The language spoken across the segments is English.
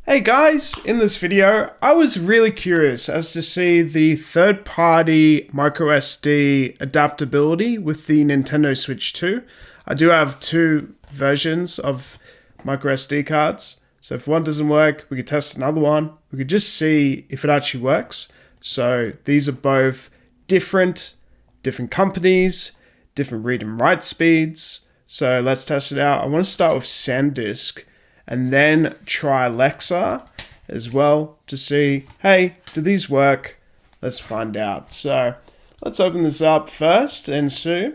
Hey guys, in this video, I was really curious as to see the third-party microSD adaptability with the Nintendo Switch 2. I do have two versions of microSD cards, so if one doesn't work, we could test another one. We could just see if it actually works. So these are both different companies, different read and write speeds. So let's test it out. I want to start with SanDisk and then try Lexar as well to see, hey, do these work? Let's find out. So let's open this up first and see.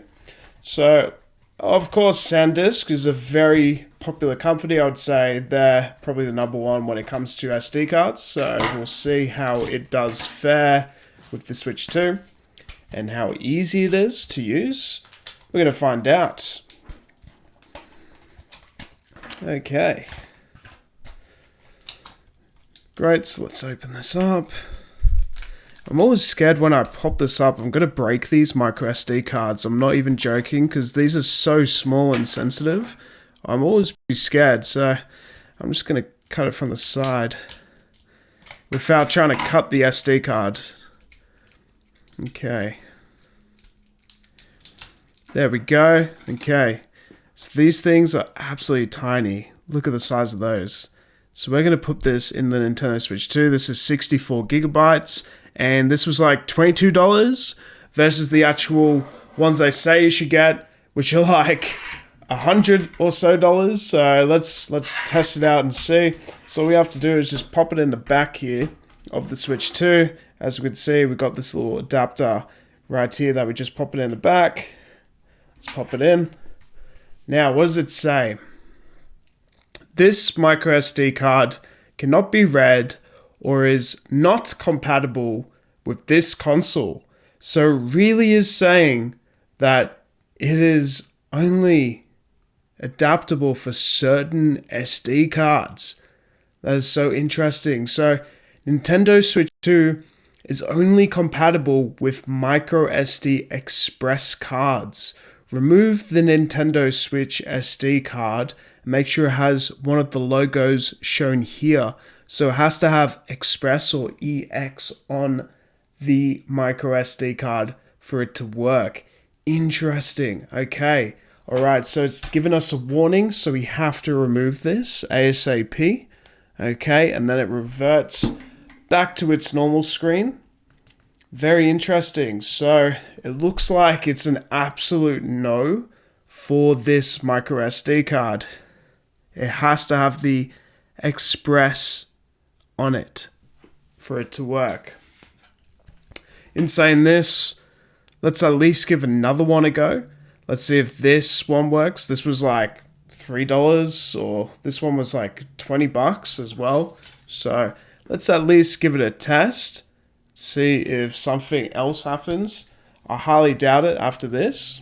So of course, SanDisk is a very popular company. I would say they're probably the number one when it comes to SD cards. So we'll see how it does fare with the Switch 2 and how easy it is to use. We're going to find out. Okay. Great, so let's open this up. I'm always scared when I pop this up, I'm going to break these micro SD cards. I'm not even joking because these are so small and sensitive. I'm always pretty scared, so I'm just going to cut it from the side without trying to cut the SD card. Okay. There we go. Okay. So these things are absolutely tiny. Look at the size of those. So we're going to put this in the Nintendo Switch 2. This is 64 gigabytes, and this was like $22 versus the actual ones they say you should get, which are like $100 or so. So let's test it out and see. So all we have to do is just pop it in the back here of the Switch 2. As we can see, we've got this little adapter right here that we just pop it in the back. Let's pop it in. Now, what does it say? This microSD card cannot be read or is not compatible with this console. So it really is saying that it is only adaptable for certain SD cards. That is so interesting. So Nintendo Switch 2 is only compatible with microSD Express cards. Remove the Nintendo Switch SD card. Make sure it has one of the logos shown here. So it has to have Express or EX on the microSD card for it to work. Interesting. Okay. All right. So it's given us a warning. So we have to remove this ASAP. Okay. And then it reverts back to its normal screen. Very interesting. So it looks like it's an absolute no for this microSD card. It has to have the Express on it for it to work. In saying this, let's at least give another one a go. Let's see if this one works. This was like $3 or this one was like $20 as well. So let's at least give it a test. See if something else happens. I highly doubt it after this.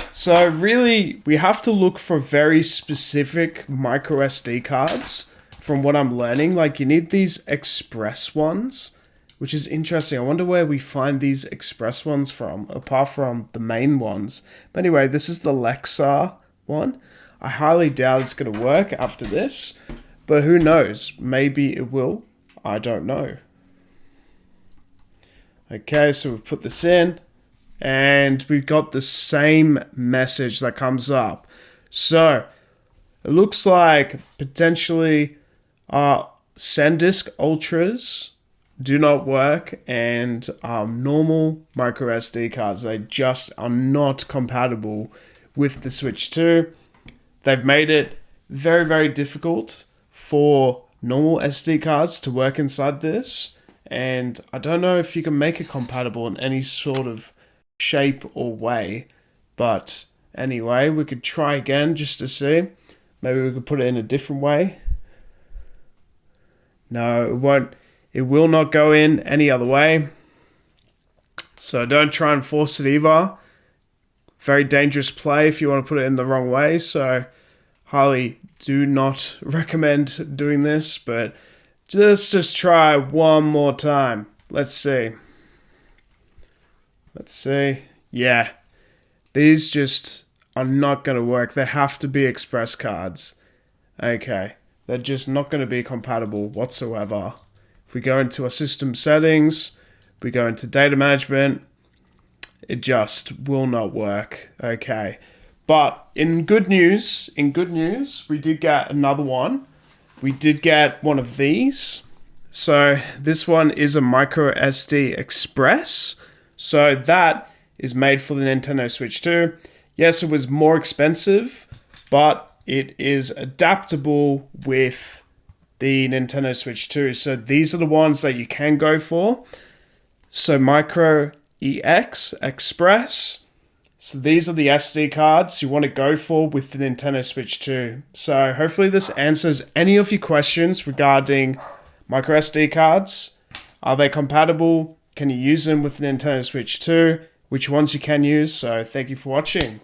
So really, we have to look for very specific micro SD cards from what I'm learning. Like you need these Express ones, which is interesting. I wonder where we find these Express ones from, apart from the main ones. But anyway, this is the Lexar one. I highly doubt it's going to work after this, but who knows? Maybe it will. I don't know. Okay, so we put this in. And we've got the same message that comes up. So it looks like potentially SanDisk Ultras do not work, and normal micro SD cards, they just are not compatible with the Switch 2. They've made it very, very difficult for normal SD cards to work inside this. And I don't know if you can make it compatible in any sort of shape or way, but anyway, we could try again just to see. Maybe we could put it in a different way. No, it won't. It will not go in any other way. So don't try and force it either. Very dangerous play if you want to put it in the wrong way. So highly do not recommend doing this, but let's just try one more time. Let's see. Let's see. Yeah. These just are not going to work. They have to be Express cards. Okay. they're just not going to be compatible whatsoever. If we go into our system settings, we go into data management, it just will not work. Okay. But in good news, we did get another one. We did get one of these. So this one is a microSD Express. So that is made for the Nintendo Switch 2. Yes, it was more expensive, but it is adaptable with the Nintendo Switch 2. So these are the ones that you can go for. So microSDXC Express. So these are the SD cards you want to go for with the Nintendo Switch 2. So hopefully this answers any of your questions regarding microSD cards. Are they compatible? Can you use them with the Nintendo Switch 2? Which ones you can use? So thank you for watching.